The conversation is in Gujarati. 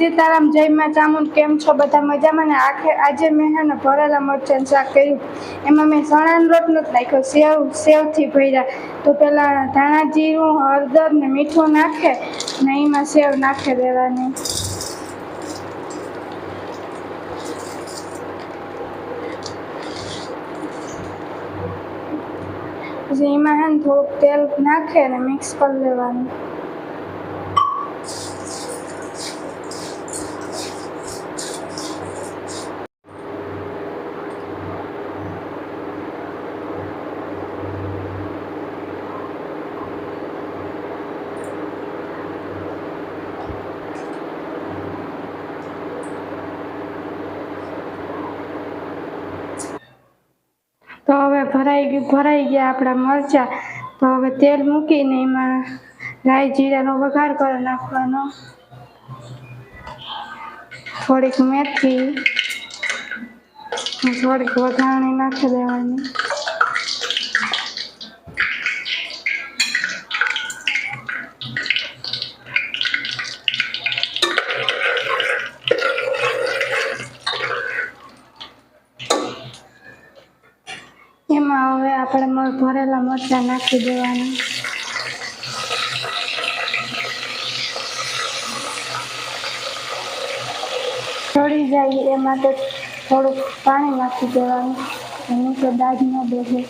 સીતારામ, જય માં ચામુંડ। કેમ છો બધા? મજામાં ને? આજે મેં ભરેલા મરચાંનું શાક કર્યું। એમાં મેં ચણાનો લોટ નથી નાખ્યો, સેવથી ભર્યા। તો પેલા ધાણા જીરું, હળદર ને મીઠું નાખે ને એમાં સેવ નાખી દેવાની। પછી એમાં થોડુંક તેલ નાખે ને મિક્સ કરી લેવાનું। તો હવે ભરાઈ ગયા આપણા મરચાં। તો હવે તેલ મૂકીને એમાં રાઈ જીરાનો વઘાર કરી નાખવાનો, થોડીક મેથી, થોડીક વઘારણી નાખી દેવાની। એમાં હવે આપણે ભરેલા મરચાં નાખી દેવાના। ચડી જાય એ માટે થોડુંક પાણી નાખી દેવાનું, નીચે દાગ ન બેસે।